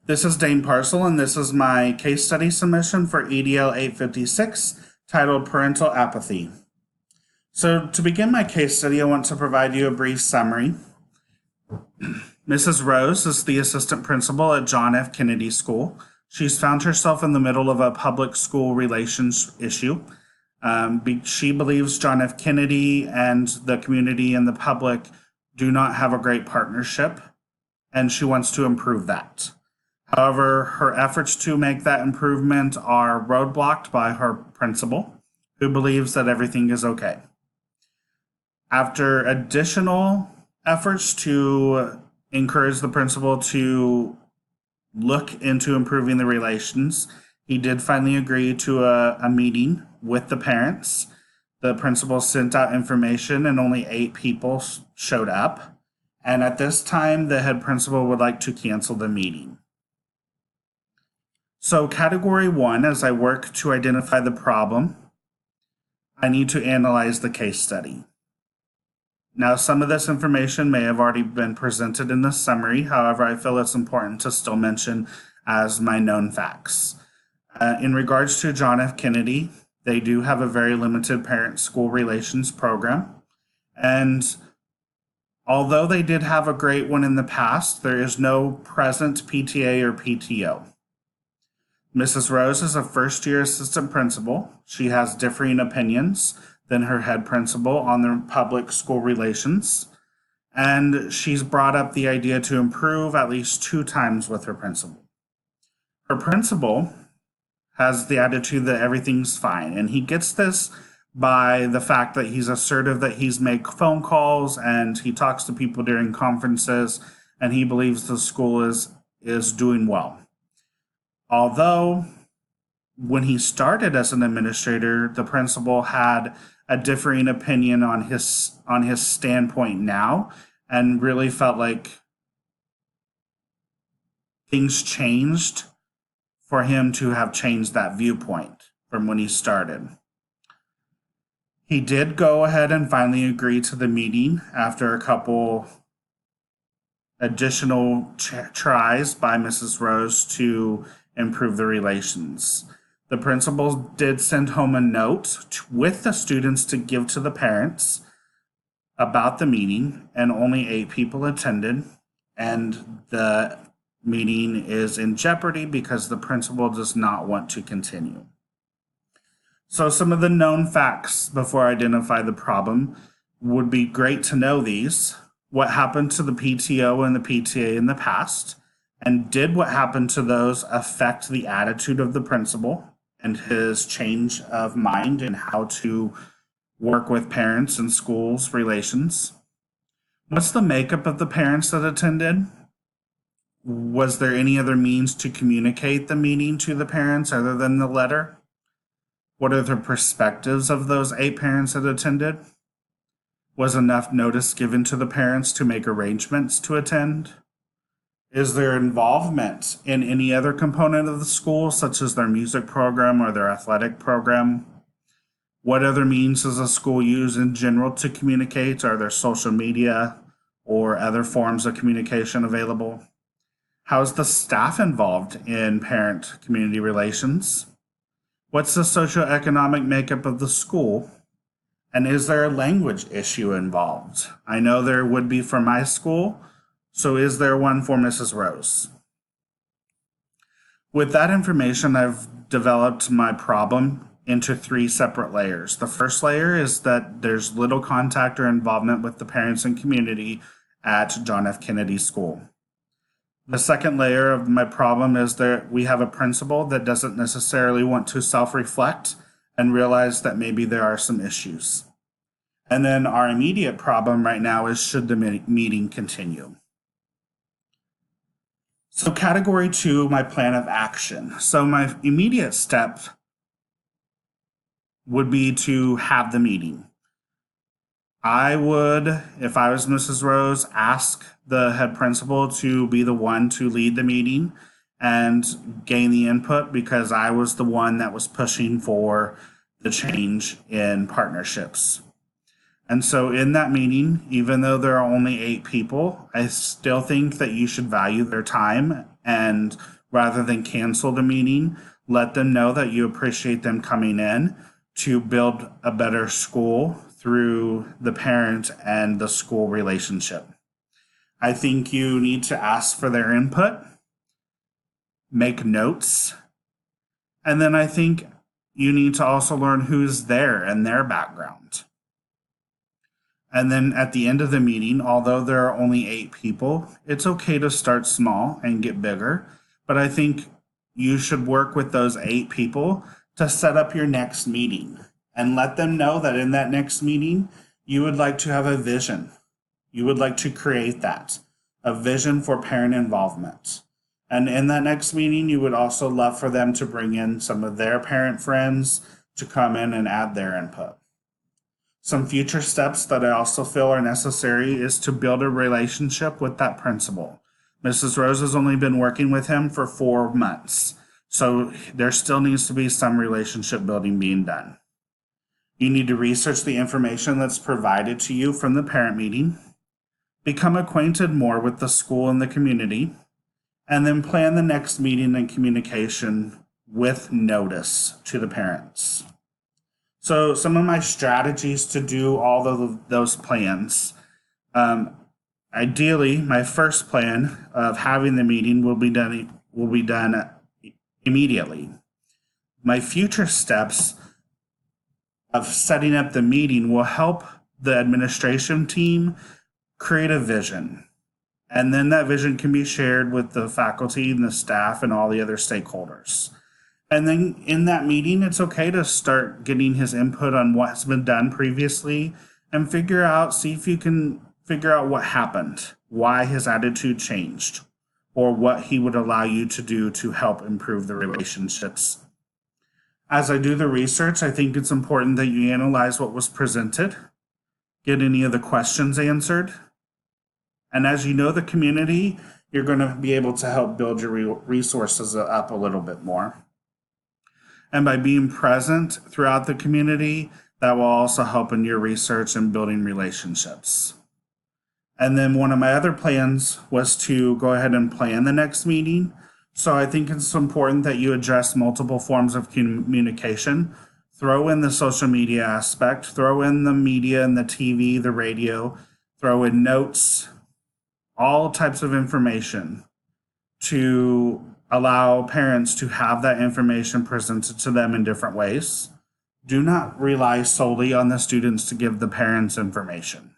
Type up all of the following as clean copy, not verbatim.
This is Dane Parcel, and this is my case study submission for EDL 856 titled Parental Apathy. So, to begin my case study, I want to provide you a brief summary. Mrs. Rose is the assistant principal at John F. Kennedy School. She's found herself in the middle of a public school relations issue. She believes John F. Kennedy and the community and the public do not have a great partnership, and she wants to improve that. However, her efforts to make that improvement are roadblocked by her principal, who believes that everything is okay. After additional efforts to encourage the principal to look into improving the relations, he did finally agree to a meeting with the parents. The principal sent out information and only 8 people showed up. And at this time, the head principal would like to cancel the meeting. So category 1, as I work to identify the problem, I need to analyze the case study. Now, some of this information may have already been presented in the summary. However, I feel it's important to still mention as my known facts. In regards to John F. Kennedy, they do have a very limited parent-school relations program. And although they did have a great one in the past, there is no present PTA or PTO. Mrs. Rose is a first-year assistant principal. She has differing opinions than her head principal on the public school relations, and she's brought up the idea to improve at least 2 times with her principal. Her principal has the attitude that everything's fine, and he gets this by the fact that he's assertive that he's made phone calls and he talks to people during conferences, and he believes the school is doing well. Although, when he started as an administrator, the principal had a differing opinion on his standpoint now, and really felt like things changed for him to have changed that viewpoint from when he started. He did go ahead and finally agree to the meeting after a couple additional tries by Mrs. Rose to improve the relations. The principal did send home a note with the students to give to the parents about the meeting, and only 8 people attended, and the meeting is in jeopardy because the principal does not want to continue. So some of the known facts before I identify the problem would be great to know these. What happened to the PTO and the PTA in the past? And did what happened to those affect the attitude of the principal and his change of mind and how to work with parents and schools relations? What's the makeup of the parents that attended? Was there any other means to communicate the meeting to the parents other than the letter? What are the perspectives of those 8 parents that attended? Was enough notice given to the parents to make arrangements to attend? Is there involvement in any other component of the school, such as their music program or their athletic program? What other means does a school use in general to communicate? Are there social media or other forms of communication available? How is the staff involved in parent-community relations? What's the socioeconomic makeup of the school? And is there a language issue involved? I know there would be for my school. So is there one for Mrs. Rose? With that information, I've developed my problem into 3 separate layers. The first layer is that there's little contact or involvement with the parents and community at John F. Kennedy School. The second layer of my problem is that we have a principal that doesn't necessarily want to self-reflect and realize that maybe there are some issues. And then our immediate problem right now is, should the meeting continue? So category 2, my plan of action. So my immediate step would be to have the meeting. I would, if I was Mrs. Rose, ask the head principal to be the one to lead the meeting and gain the input, because I was the one that was pushing for the change in partnerships. And so, in that meeting, even though there are only 8 people, I still think that you should value their time. And rather than cancel the meeting, let them know that you appreciate them coming in to build a better school through the parent and the school relationship. I think you need to ask for their input, make notes, and then I think you need to also learn who's there and their background. And then at the end of the meeting, although there are only 8 people, it's okay to start small and get bigger. But I think you should work with those 8 people to set up your next meeting and let them know that in that next meeting, you would like to have a vision. You would like to create that, a vision for parent involvement. And in that next meeting, you would also love for them to bring in some of their parent friends to come in and add their input. Some future steps that I also feel are necessary is to build a relationship with that principal. Mrs. Rose has only been working with him for 4 months, so there still needs to be some relationship building being done. You need to research the information that's provided to you from the parent meeting, become acquainted more with the school and the community, and then plan the next meeting and communication with notice to the parents. So some of my strategies to do all of those plans. Ideally, my first plan of having the meeting will be done immediately. My future steps of setting up the meeting will help the administration team create a vision. And then that vision can be shared with the faculty and the staff and all the other stakeholders. And then in that meeting, it's okay to start getting his input on what's been done previously and see if you can figure out what happened, why his attitude changed, or what he would allow you to do to help improve the relationships. As I do the research, I think it's important that you analyze what was presented, get any of the questions answered, and as you know the community, you're going to be able to help build your resources up a little bit more. And by being present throughout the community, that will also help in your research and building relationships. And then one of my other plans was to go ahead and plan the next meeting. So I think it's important that you address multiple forms of communication. Throw in the social media aspect, throw in the media and the TV, the radio, throw in notes, all types of information to allow parents to have that information presented to them in different ways. Do not rely solely on the students to give the parents information.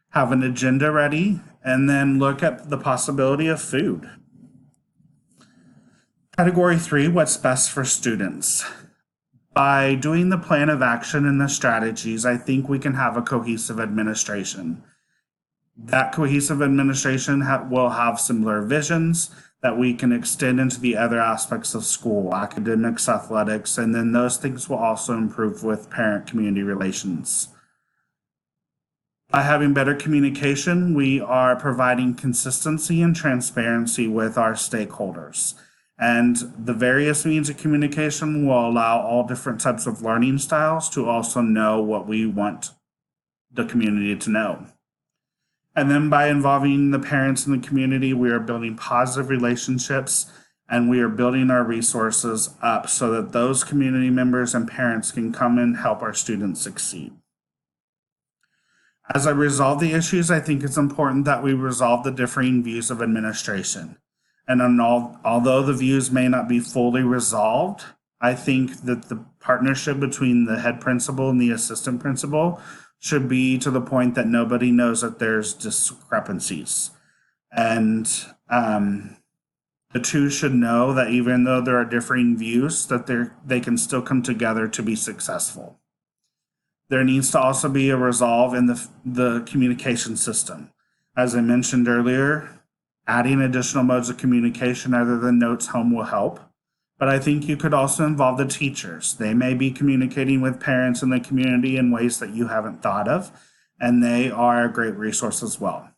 Have an agenda ready and then look at the possibility of food. Category 3, what's best for students? By doing the plan of action and the strategies, I think we can have a cohesive administration. That cohesive administration will have similar visions that we can extend into the other aspects of school, academics, athletics, and then those things will also improve with parent-community relations. By having better communication, we are providing consistency and transparency with our stakeholders. And the various means of communication will allow all different types of learning styles to also know what we want the community to know. And then by involving the parents in the community, we are building positive relationships and we are building our resources up so that those community members and parents can come and help our students succeed. As I resolve the issues, I think it's important that we resolve the differing views of administration. And although the views may not be fully resolved, I think that the partnership between the head principal and the assistant principal should be to the point that nobody knows that there's discrepancies. And the two should know that even though there are differing views, that they can still come together to be successful. There needs to also be a resolve in the communication system. As I mentioned earlier, adding additional modes of communication other than notes home will help. But I think you could also involve the teachers. They may be communicating with parents in the community in ways that you haven't thought of, and they are a great resource as well.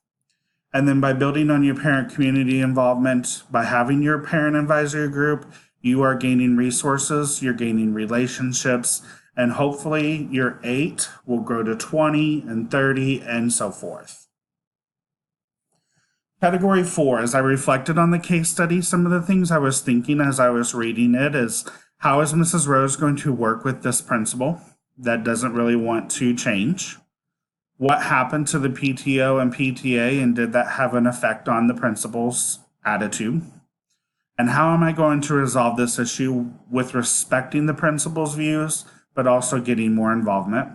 And then by building on your parent community involvement, by having your parent advisory group, you are gaining resources, you're gaining relationships, And hopefully your 8 will grow to 20 and 30 and so forth. Category 4, as I reflected on the case study, some of the things I was thinking as I was reading it is, how is Mrs. Rose going to work with this principal that doesn't really want to change? What happened to the PTO and PTA, and did that have an effect on the principal's attitude? And how am I going to resolve this issue with respecting the principal's views, but also getting more involvement?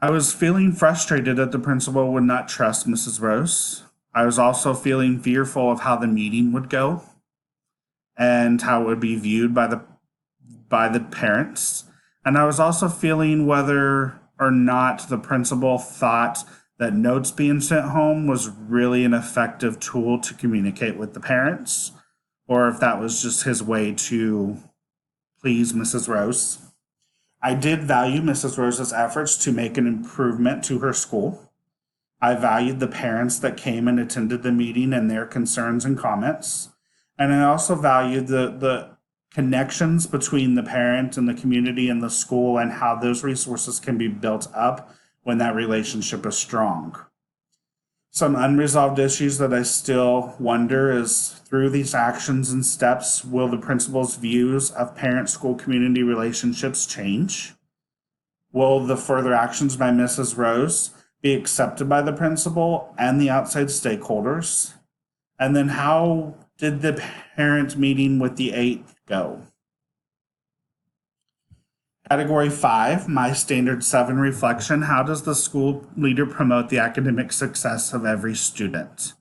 I was feeling frustrated that the principal would not trust Mrs. Rose. I was also feeling fearful of how the meeting would go and how it would be viewed by the parents. And I was also feeling whether or not the principal thought that notes being sent home was really an effective tool to communicate with the parents, or if that was just his way to please Mrs. Rose. I did value Mrs. Rose's efforts to make an improvement to her school. I valued the parents that came and attended the meeting and their concerns and comments. And I also valued the connections between the parent and the community and the school, and how those resources can be built up when that relationship is strong. Some unresolved issues that I still wonder is, through these actions and steps, will the principal's views of parent-school community relationships change? Will the further actions by Mrs. Rose be accepted by the principal and the outside stakeholders? And then how did the parent meeting with the 8 go? Category 5, my standard 7 reflection. How does the school leader promote the academic success of every student?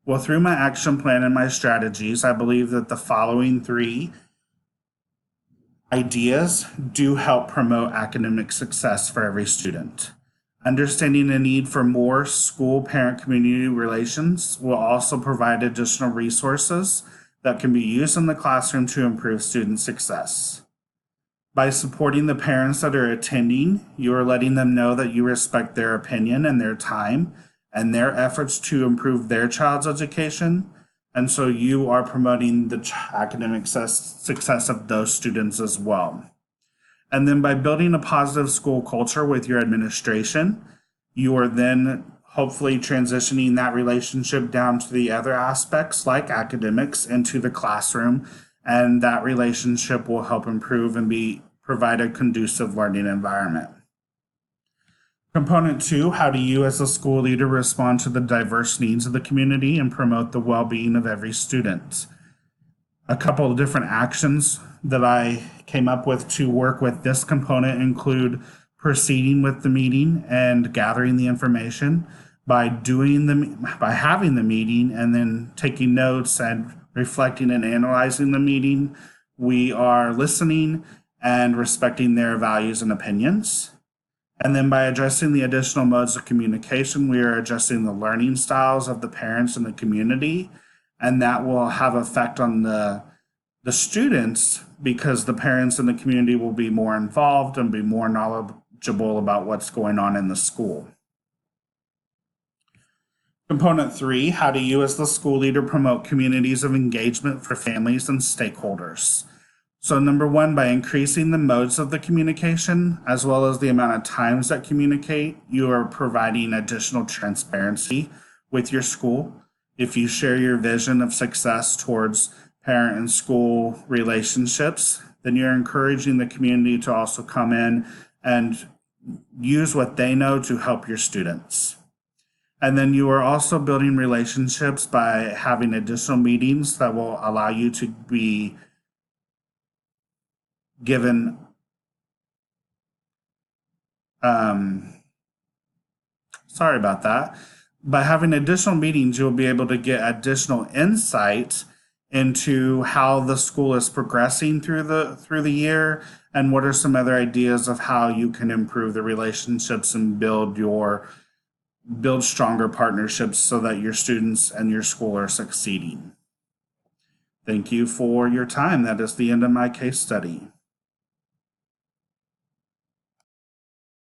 Well, through my action plan and my strategies, I believe that the following 3 ideas do help promote academic success for every student. Understanding the need for more school-parent community relations will also provide additional resources that can be used in the classroom to improve student success. By supporting the parents that are attending, you are letting them know that you respect their opinion and their time and their efforts to improve their child's education. And so you are promoting the academic success of those students as well. And then by building a positive school culture with your administration, you are then hopefully transitioning that relationship down to the other aspects like academics into the classroom, and that relationship will help improve and provide a conducive learning environment. Component 2, how do you as a school leader respond to the diverse needs of the community and promote the well-being of every student? A couple of different actions that I came up with to work with this component include proceeding with the meeting and gathering the information. By having the meeting and then taking notes and reflecting and analyzing the meeting, we are listening and respecting their values and opinions. And then by addressing the additional modes of communication, we are adjusting the learning styles of the parents and the community, and that will have effect on the students, because the parents and the community will be more involved and be more knowledgeable about what's going on in the school. Component 3, how do you as the school leader promote communities of engagement for families and stakeholders? So number 1, by increasing the modes of the communication, as well as the amount of times that communicate, you are providing additional transparency with your school. If you share your vision of success towards parent and school relationships, then you're encouraging the community to also come in and use what they know to help your students. And then you are also building relationships by having additional meetings that will allow you to be given sorry about that. By having additional meetings, you'll be able to get additional insight into how the school is progressing through the year, and what are some other ideas of how you can improve the relationships and build stronger partnerships so that your students and your school are succeeding. Thank you for your time. That is the end of my case study.